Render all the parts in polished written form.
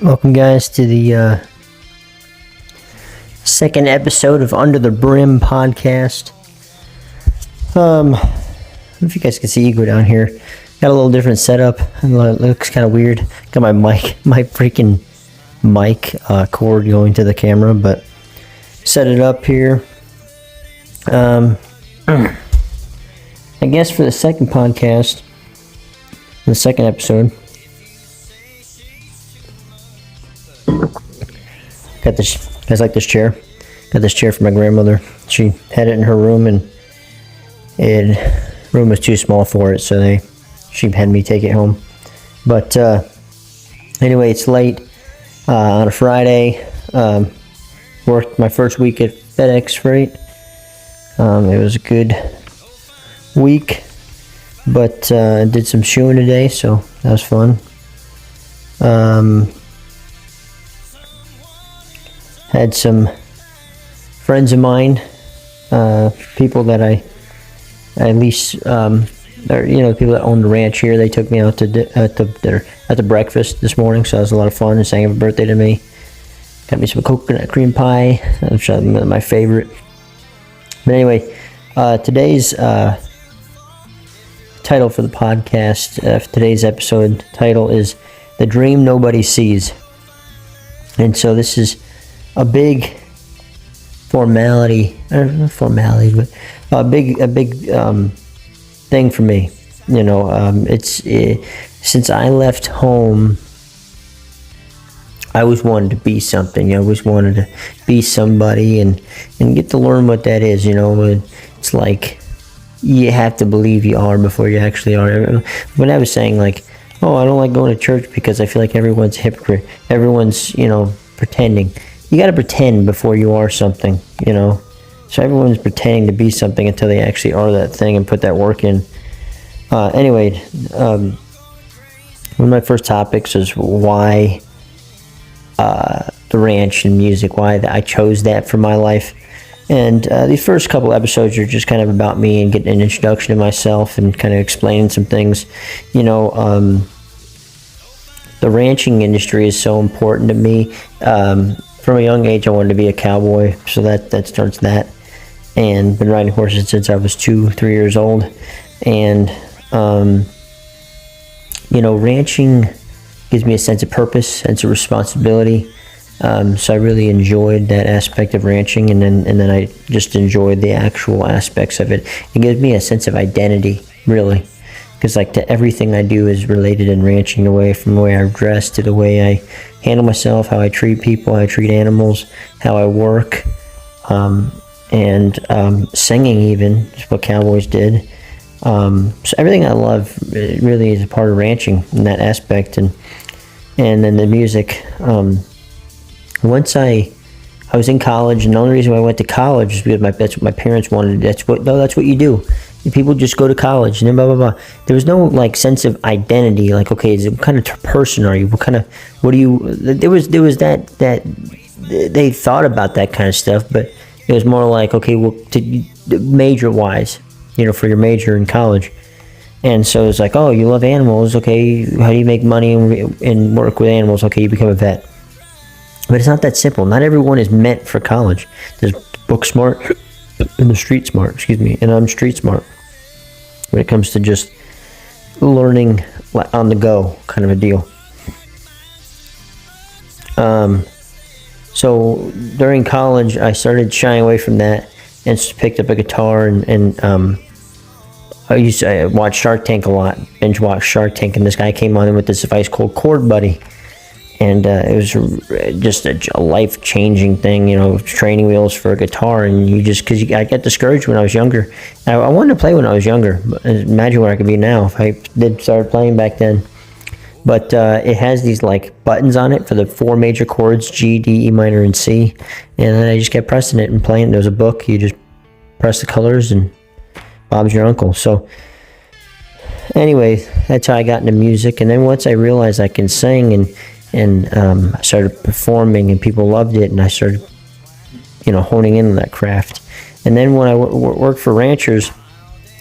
Welcome, guys, to the second episode of Under the BRIM podcast. I don't know if you guys can see Ego down here. Got a little different setup. It looks kind of weird. Got my freaking mic cord going to the camera, but set it up here. I guess for the second podcast, the second episode, got this. Guys like this chair. Got this chair from my grandmother. She had it in her room, and room was too small for it, so she had me take it home. But anyway, it's late on a Friday. Worked my first week at FedEx Freight. It was a good week, but I did some shoeing today, so that was fun. Had some friends of mine, people that I at least, people that own the ranch here. They took me out to the breakfast this morning, so that was a lot of fun. And sang happy birthday to me. Got me some coconut cream pie, which is my favorite. But anyway, today's title for the podcast, today's episode title is "The Dream Nobody Sees," and so this is a big formality, but a big thing for me. Since I left home, I always wanted to be something. I always wanted to be somebody and get to learn what that is. It's like you have to believe you are before you actually are. When I was saying I don't like going to church because I feel like everyone's a hypocrite. Everyone's pretending. You got to pretend before you are something, So everyone's pretending to be something until they actually are that thing and put that work in. Anyway, one of my first topics is why the ranch and music, why I chose that for my life. And these first couple episodes are just kind of about me and getting an introduction to myself and kind of explaining some things. The ranching industry is so important to me. From a young age, I wanted to be a cowboy, so that starts that. And been riding horses since I was 2-3 years old. And, ranching gives me a sense of purpose, sense of responsibility. So I really enjoyed that aspect of ranching, and then I just enjoyed the actual aspects of it. It gives me a sense of identity, really. Because everything I do is related in ranching, from the way I dress to the way I handle myself, how I treat people, how I treat animals, how I work, and singing even, is what cowboys did. So everything I love really is a part of ranching in that aspect, and then the music. Once I was in college, and the only reason why I went to college is because that's what my parents wanted. That's what you do. People just go to college, and then blah blah blah. There was no sense of identity. Okay, what kind of person are you? What do you? There was that they thought about that kind of stuff, but it was more major wise, for your major in college. And so it's oh, you love animals. Okay, how do you make money and work with animals? Okay, you become a vet. But it's not that simple. Not everyone is meant for college. There's book smart and the street smart. Excuse me, and I'm street smart when it comes to just learning on the go kind of a deal. So during college, I started shying away from that and picked up a guitar and I watched Shark Tank a lot, binge watched Shark Tank, and this guy came on with this device called Chord Buddy. And it was just a life-changing thing, training wheels for a guitar. And I got discouraged when I was younger. I wanted to play when I was younger. Imagine where I could be now if I did start playing back then. But it has these buttons on it for the 4 major chords, G, D, E minor, and C. And then I just kept pressing it and playing. There was a book. You just press the colors and Bob's your uncle. So anyway, that's how I got into music. And then once I realized I can sing and I started performing and people loved it, and I started honing in on that craft. And then when I worked for ranchers,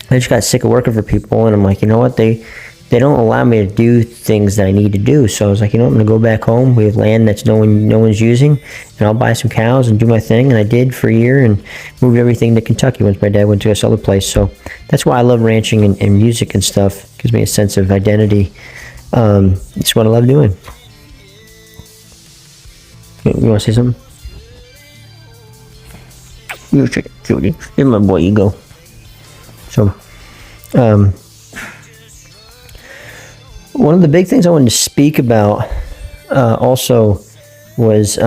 I just got sick of working for people, and I'm like, you know what, they they don't allow me to do things that I need to do. So I was like, you know, I'm going to go back home. We have land that's no one's using, and I'll buy some cows and do my thing. And I did for a year and moved everything to Kentucky once my dad went to this other place. So that's why I love ranching and music and stuff. It gives me a sense of identity. It's what I love doing. You want to say something? You check it, Judy. Give my boy ego. So, one of the big things I wanted to speak about also was, me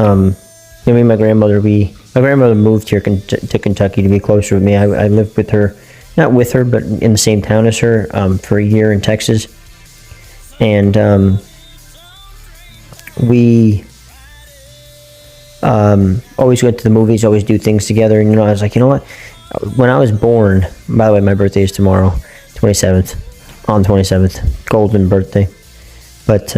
and my grandmother, my grandmother moved here to Kentucky to be closer with me. I lived with her, not with her, but in the same town as her for a year in Texas. And we always went to the movies, always do things together. And, you know, I was like, you know what? When I was born, by the way, my birthday is tomorrow, 27th. On the 27th, golden birthday. But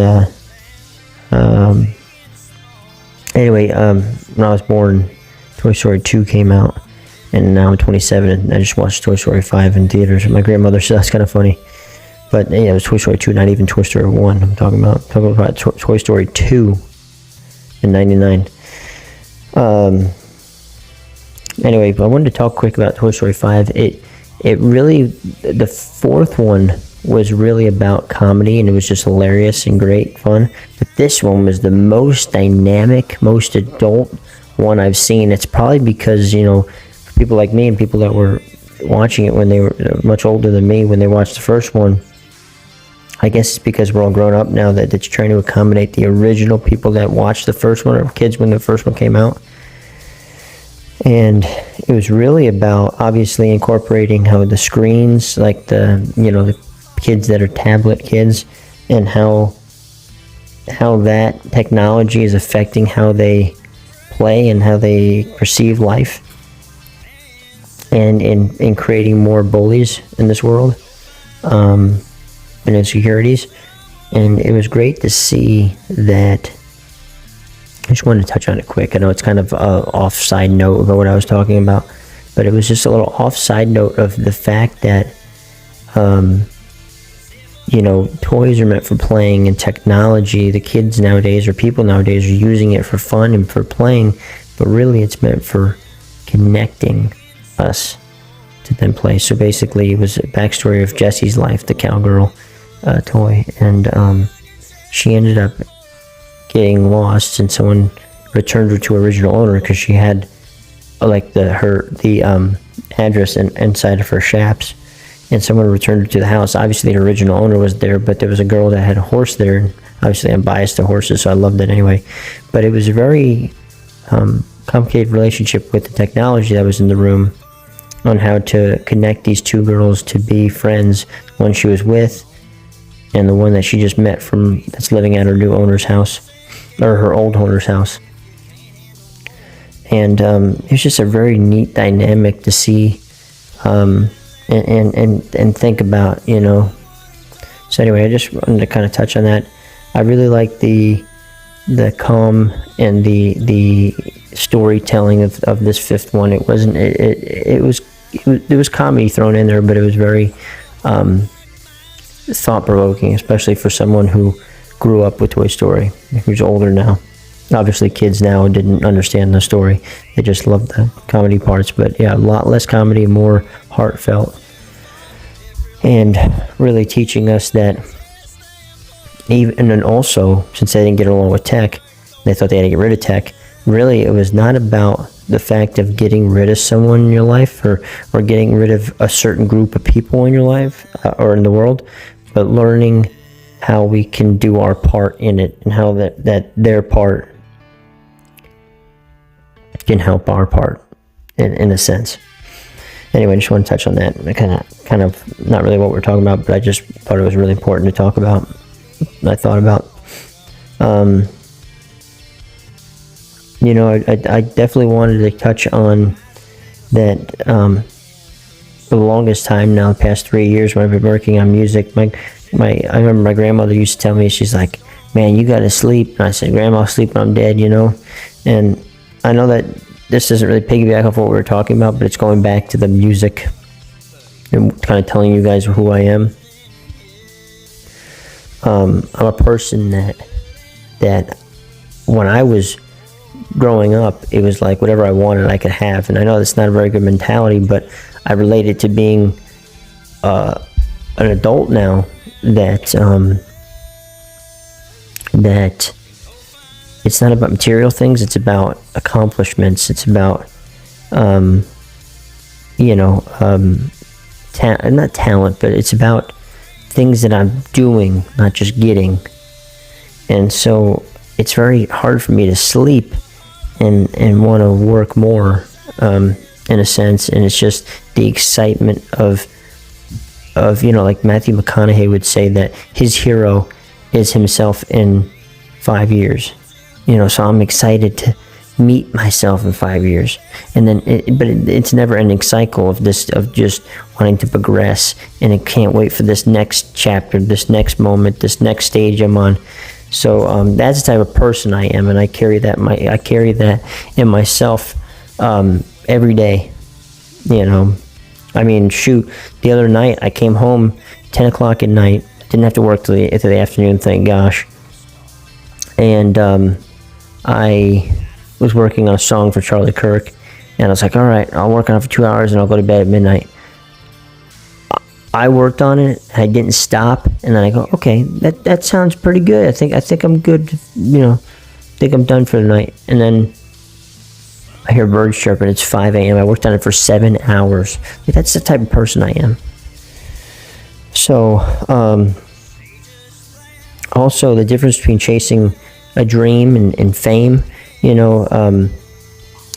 anyway, when I was born, Toy Story 2 came out, and now I'm 27, and I just watched Toy Story 5 in theaters. My grandmother said that's kind of funny, but yeah, it was Toy Story 2, not even Toy Story 1. I'm talking about Toy Story 2 in '99. Anyway, I wanted to talk quick about Toy Story 5. It really, the fourth one was really about comedy, and it was just hilarious and great fun. But this one was the most dynamic, most adult one I've seen. It's probably because, you know, for people like me and people that were watching it when they were much older than me when they watched the first one, I guess it's because we're all grown up now that it's trying to accommodate the original people that watched the first one, or kids when the first one came out. And it was really about obviously incorporating how the screens, like the kids that are tablet kids, and how that technology is affecting how they play and how they perceive life, and in creating more bullies in this world, and insecurities. And it was great to see that. I just wanted to touch on it quick. I know it's kind of off side note of what I was talking about, but it was just a little off side note of the fact that toys are meant for playing, and technology, the kids nowadays or people nowadays are using it for fun and for playing, but really it's meant for connecting us to then play. So basically it was a backstory of Jessie's life, the cowgirl toy, and she ended up getting lost, and someone returned her to original owner because she had like the address inside of her shaps, and someone returned her to the house. Obviously the original owner was there, but there was a girl that had a horse there, and obviously I'm biased to horses, so I loved it anyway. But it was a very complicated relationship with the technology that was in the room on how to connect these two girls to be friends, the one she was with and the one that she just met that's living at her new owner's house, or her old owner's house. And it was just a very neat dynamic to see and think about, you know. So anyway, I just wanted to kind of touch on that. I really like the calm and the storytelling of this fifth one. It wasn't it was comedy thrown in there, but it was very thought-provoking, especially for someone who grew up with Toy Story, who's older now. Obviously kids now didn't understand the story, they just loved the comedy parts. But yeah, a lot less comedy, more heartfelt, and really teaching us that and then also, since they didn't get along with tech, they thought they had to get rid of tech. Really, it was not about the fact of getting rid of someone in your life, or getting rid of a certain group of people in your life or in the world, but learning how we can do our part in it, and how that their part can help our part in a sense. Anyway, I just want to touch on that. Kind of not really what we're talking about, but I just thought it was really important to talk about. I thought about I definitely wanted to touch on that. For the longest time now, the past 3 years when I've been working on music, I remember my grandmother used to tell me, she's like, man, you gotta sleep. And I said, Grandma, I'll sleep when I'm dead, you know. And I know that this doesn't really piggyback off what we were talking about, but it's going back to the music and kind of telling you guys who I am. I'm a person that when I was growing up, it was like whatever I wanted I could have. And I know that's not a very good mentality, but I relate it to being an adult now, that that it's not about material things, it's about accomplishments, it's about not talent, but it's about things that I'm doing, not just getting. And so it's very hard for me to sleep and want to work more, in a sense. And it's just the excitement of like Matthew McConaughey would say that his hero is himself in 5 years. So I'm excited to meet myself in 5 years, and then it's never ending cycle of just wanting to progress, and I can't wait for this next chapter, this next moment, this next stage I'm on. So that's the type of person I am, and I carry that in myself every day. I mean, shoot, the other night I came home 10 o'clock at night, didn't have to work till the afternoon, thank gosh, and I was working on a song for Charlie Kirk, and I was like, all right, I'll work on it for 2 hours and I'll go to bed at midnight. I worked on it, I didn't stop, and then I go, okay, that sounds pretty good. I think I'm good, think I'm done for the night. And then I hear birds chirping, it's 5 a.m. I worked on it for 7 hours. That's the type of person I am. So, also the difference between chasing a dream and fame,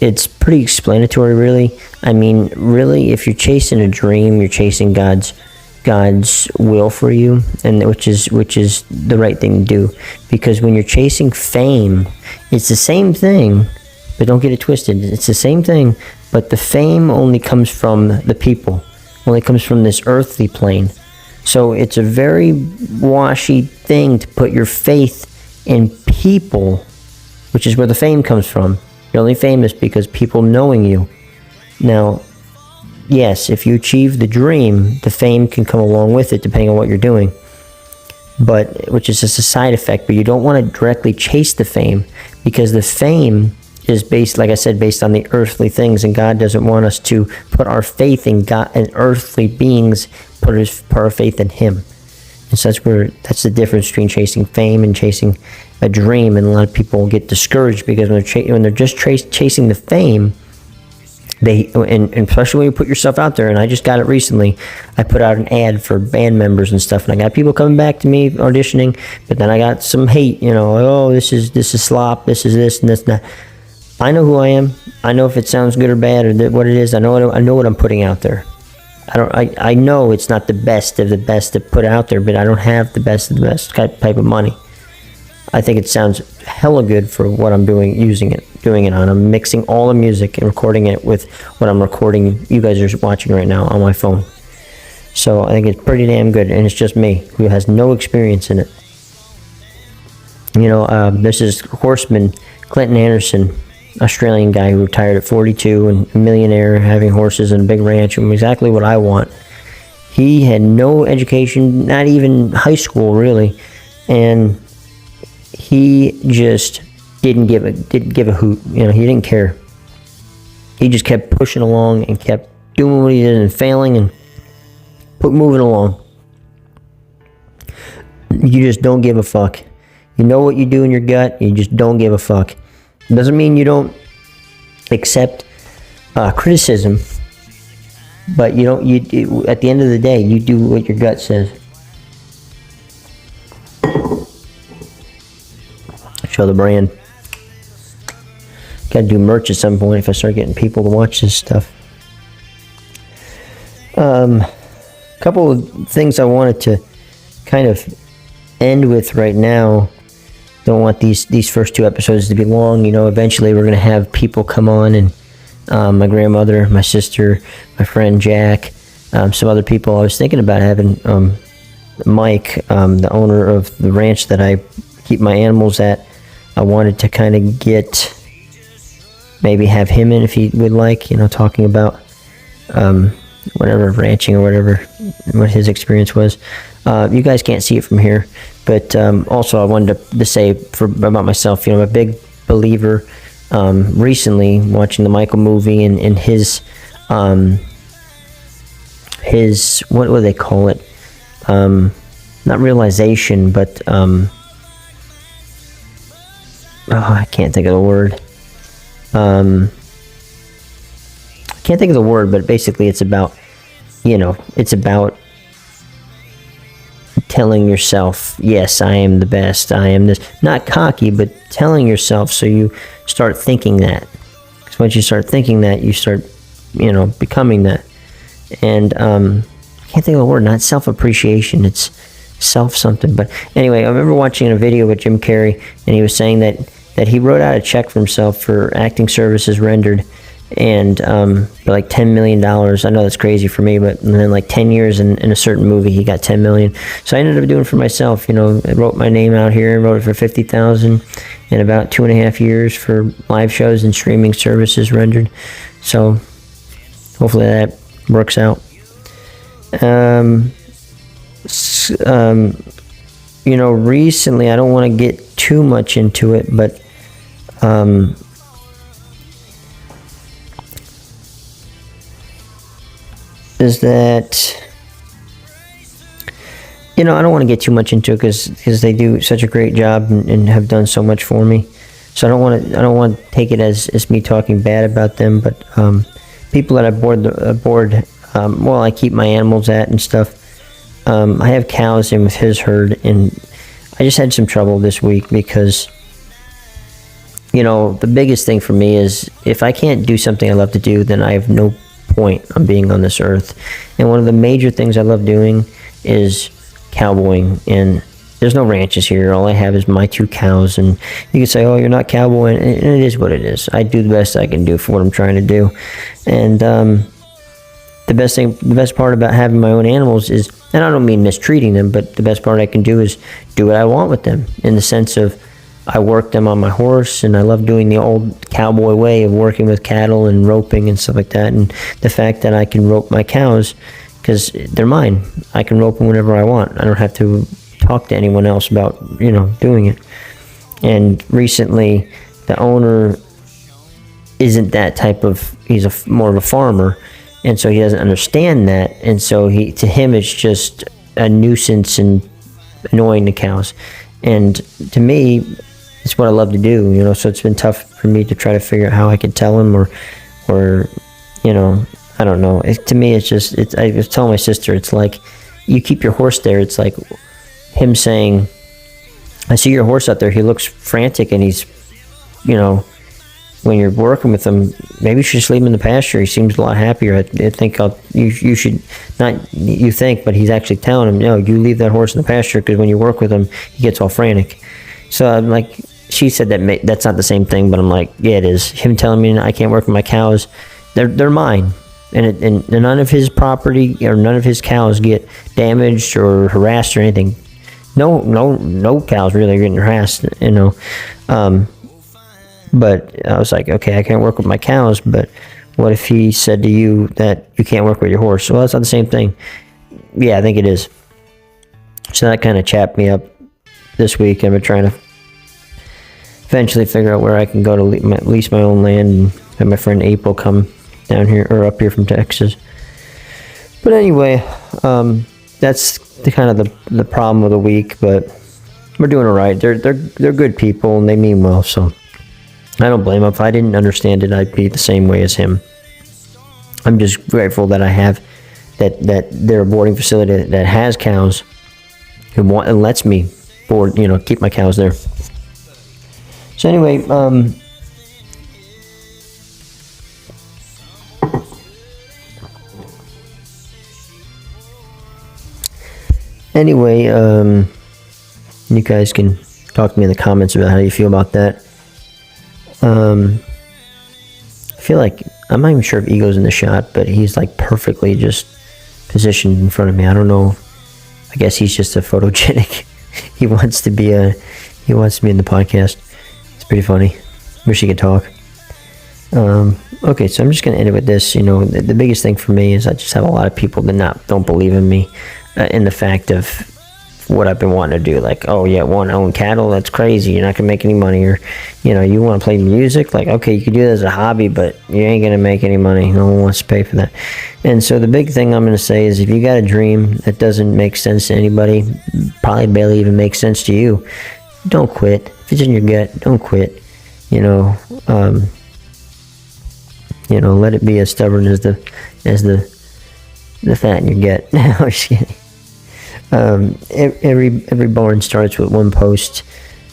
it's pretty explanatory, really. I mean, really, if you're chasing a dream, you're chasing God's will for you, and which is the right thing to do. Because when you're chasing fame, it's the same thing, but don't get it twisted. It's the same thing, but the fame only comes from the people, only comes from this earthly plane. So it's a very washy thing to put your faith in people, which is where the fame comes from. You're only famous because people knowing you. Now, yes, if you achieve the dream, the fame can come along with it, depending on what you're doing. But which is just a side effect. But you don't want to directly chase the fame, because the fame is based, like I said, based on the earthly things, and God doesn't want us to put our faith in God and earthly beings. Put our faith in Him. And so that's the difference between chasing fame and chasing a dream. And a lot of people get discouraged because when they're just chasing the fame, and especially when you put yourself out there. And I just got it recently. I put out an ad for band members and stuff, and I got people coming back to me auditioning. But then I got some hate. Oh, this is slop. This is this and this and that. I know who I am. I know if it sounds good or bad or what it is. I know what I'm putting out there. I know it's not the best of the best to put out there, but I don't have the best of the best type of money. I think it sounds hella good for what I'm doing it on. I'm mixing all the music and recording it with what I'm recording you guys are watching right now on my phone. So I think it's pretty damn good, and it's just me who has no experience in it. This is horseman Clinton Anderson, Australian guy who retired at 42 and a millionaire, having horses and a big ranch, and exactly what I want. He had no education, not even high school really, and he just didn't give a hoot. He didn't care. He just kept pushing along and kept doing what he did and failing and moving along. You just don't give a fuck. You know what you do in your gut. You just don't give a fuck. It doesn't mean you don't accept criticism, but at the end of the day, you do what your gut says. Show the brand. Gotta do merch at some point if I start getting people to watch this stuff. Couple of things I wanted to kind of end with right now. Don't want these first 2 episodes to be long. Eventually we're going to have people come on, and my grandmother, my sister, my friend Jack, some other people. I was thinking about having Mike, the owner of the ranch that I keep my animals at. I wanted to kind of maybe have him in if he would like, talking about whatever, ranching or whatever, what his experience was. You guys can't see it from here, But also, I wanted to say about myself. I'm a big believer. Recently, watching the Michael movie and his what do they call it? Not realization, but I can't think of the word. Can't think of the word, but basically, it's about telling yourself, yes, I am the best, I am this. Not cocky, but telling yourself, so you start thinking that. Because once you start thinking that, you start, becoming that. And I can't think of the word, not self-appreciation, it's self-something. But anyway, I remember watching a video with Jim Carrey, and he was saying that he wrote out a check for himself for acting services rendered, and for like $10 million. I know that's crazy for me, but then like 10 years in a certain movie, he got 10 million. So I ended up doing it for myself. I wrote my name out here and wrote it for 50,000 in about 2.5 years for live shows and streaming services rendered. So hopefully that works out. Recently, I don't want to get too much into it, but is that I don't want to get too much into it because they do such a great job and have done so much for me. So I don't want to take it as me talking bad about them. But people that I board, I keep my animals at and stuff. I have cows in with his herd, and I just had some trouble this week because the biggest thing for me is if I can't do something I love to do, then I have no point on being on this earth. And one of the major things I love doing is cowboying, and there's no ranches here. All I have is my 2 cows, and you can say, oh, you're not cowboying, and it is what it is. I do the best I can do for what I'm trying to do. And the best part about having my own animals is, and I don't mean mistreating them, but the best part I can do is do what I want with them, in the sense of I work them on my horse, and I love doing the old cowboy way of working with cattle and roping and stuff like that. And the fact that I can rope my cows, because they're mine, I can rope them whenever I want. I don't have to talk to anyone else about, doing it. And recently, the owner isn't that type of, he's more of a farmer, and so he doesn't understand that. And so to him, it's just a nuisance and annoying the cows. And to me, it's what I love to do, so it's been tough for me to try to figure out how I could tell him or I don't know. To me, I was telling my sister, it's like, you keep your horse there. It's like him saying, I see your horse out there. He looks frantic, and he's, when you're working with him, maybe you should just leave him in the pasture. He seems a lot happier. I think you should, not you think, but he's actually telling him, no, you leave that horse in the pasture, because when you work with him, he gets all frantic. So I'm like, she said that's not the same thing, but I'm like, yeah, it is. Him telling me I can't work with my cows, they're mine, and none of his property or none of his cows get damaged or harassed or anything. No cows really are getting harassed, But I was like, okay, I can't work with my cows, but what if he said to you that you can't work with your horse? Well, that's not the same thing. Yeah, I think it is. So that kind of chapped me up this week. I've been trying to eventually figure out where I can go to lease my own land, and have my friend April come down here, or up here from Texas. But anyway, that's the kind of the problem of the week, but we're doing all right. They're good people, and they mean well, so I don't blame them. If I didn't understand it, I'd be the same way as him. I'm just grateful that I have that they're a boarding facility that has cows and lets me board, keep my cows there. So anyway, you guys can talk to me in the comments about how you feel about that. I feel like, I'm not even sure if Ego's in the shot, but he's like perfectly just positioned in front of me. I don't know. I guess he's just a photogenic. He wants to be in the podcast. It's pretty funny. Wish he could talk. Okay, so I'm just going to end it with this. The biggest thing for me is I just have a lot of people that don't believe in me, in the fact of what I've been wanting to do. Like, oh yeah, want to own cattle? That's crazy. You're not gonna make any money. Or, you want to play music? Like, okay, you could do that as a hobby, but you ain't gonna make any money. No one wants to pay for that. And so the big thing I'm gonna say is, if you got a dream that doesn't make sense to anybody, probably barely even makes sense to you, don't quit. If it's in your gut, don't quit. Let it be as stubborn as the fat in your gut. No, I'm just kidding. Every barn starts with one post.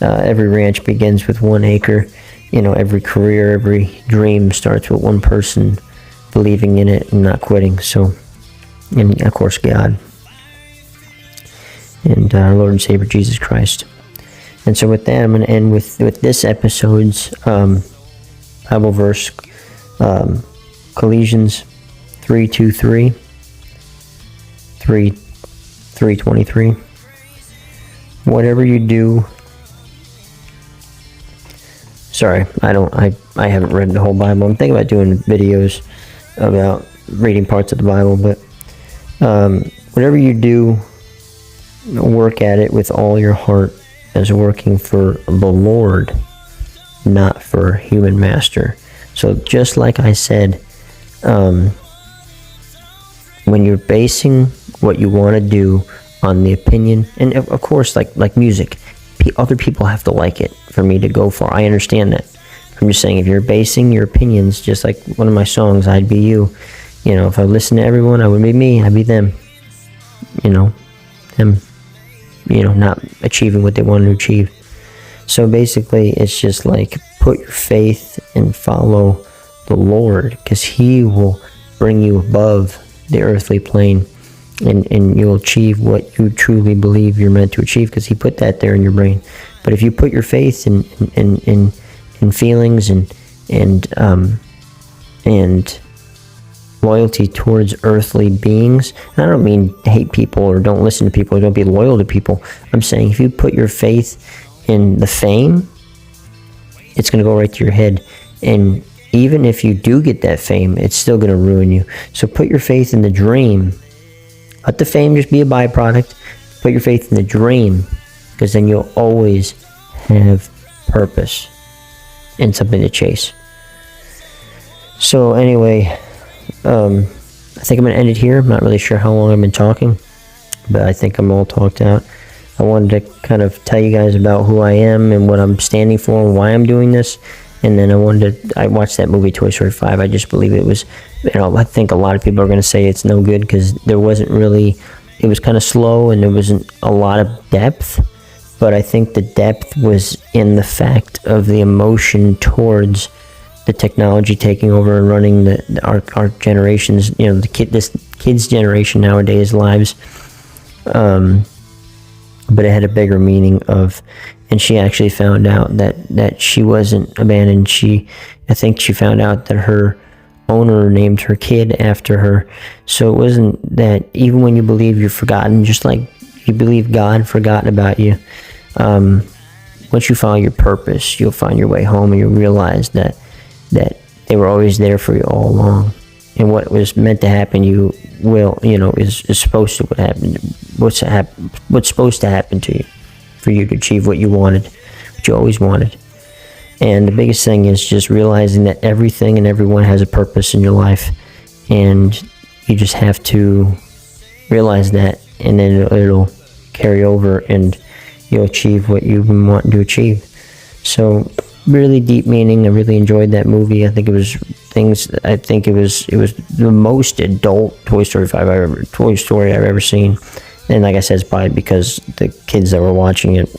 Every ranch begins with 1 acre. Every career, every dream starts with one person believing in it and not quitting. So, and of course, God and our Lord and Savior Jesus Christ. And so with that, I'm going to end with this episode's Bible verse, Colossians 3:23, 3:23. Whatever you do. Sorry, I haven't read the whole Bible. I'm thinking about doing videos about reading parts of the Bible, but whatever you do, work at it with all your heart, as working for the Lord, not for human master. So just like I said, when you're basing what you want to do on the opinion, and of course, like music, other people have to like it for me to go far. I understand that. I'm just saying, if you're basing your opinions, just like one of my songs, I'd Be You. If I listen to everyone, I would be me, I'd be them. Them, not achieving what they wanted to achieve. So basically, it's just like, put your faith and follow the Lord, because He will bring you above the earthly plane, and you'll achieve what you truly believe you're meant to achieve, because He put that there in your brain. But if you put your faith in feelings and loyalty towards earthly beings, and I don't mean hate people or don't listen to people or don't be loyal to people. I'm saying, if you put your faith in the fame, it's going to go right to your head. And even if you do get that fame, it's still going to ruin you. So put your faith in the dream. Let the fame just be a byproduct. Put your faith in the dream, because then you'll always have purpose and something to chase. So anyway, I think I'm going to end it here. I'm not really sure how long I've been talking, but I think I'm all talked out. I wanted to kind of tell you guys about who I am and what I'm standing for and why I'm doing this. And then I watched that movie Toy Story 5. I just believe it was, I think a lot of people are going to say it's no good, because there wasn't really, it was kind of slow and there wasn't a lot of depth. But I think the depth was in the fact of the emotion towards the technology taking over and running our generations, this kid's generation nowadays lives. But it had a bigger meaning of, and she actually found out that she wasn't abandoned. I think she found out that her owner named her kid after her. So it wasn't that, even when you believe you're forgotten, just like you believe God forgotten about you, once you follow your purpose, you'll find your way home, and you'll realize that they were always there for you all along. And what was meant to happen, is supposed to happen. What's supposed to happen to you, for you to achieve what you wanted, what you always wanted. And the biggest thing is just realizing that everything and everyone has a purpose in your life, and you just have to realize that, and then it'll carry over, and you'll achieve what you've been wanting to achieve. So, really deep meaning. I really enjoyed that movie. I think it was the most adult Toy Story I've ever seen. And like I said, it's probably because the kids that were watching it,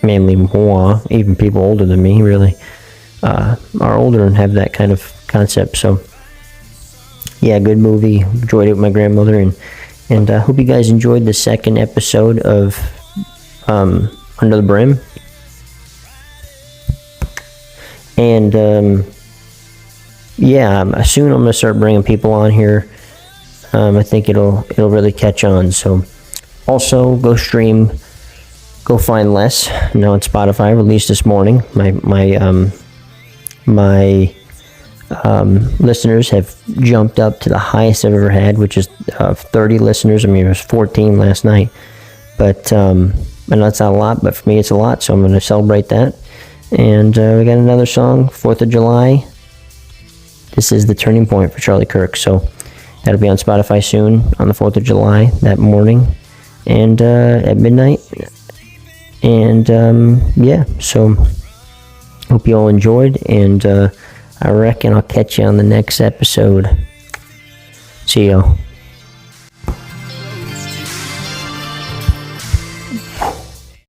mainly moi, even people older than me, really, are older and have that kind of concept. So, yeah, good movie. Enjoyed it with my grandmother, and I hope you guys enjoyed the second episode of Under the Brim. And soon I'm gonna start bringing people on here. I think it'll really catch on. So, also go find Les now on Spotify. Released this morning. My listeners have jumped up to the highest I've ever had, which is 30 listeners. I mean, it was 14 last night, But I know it's not a lot, but for me it's a lot, so I'm going to celebrate that. And we got another song, 4th of July. This is The Turning Point for Charlie Kirk. So that'll be on Spotify soon on the 4th of July, that morning, and at midnight. And yeah, so hope you all enjoyed, and I reckon I'll catch you on the next episode. See y'all.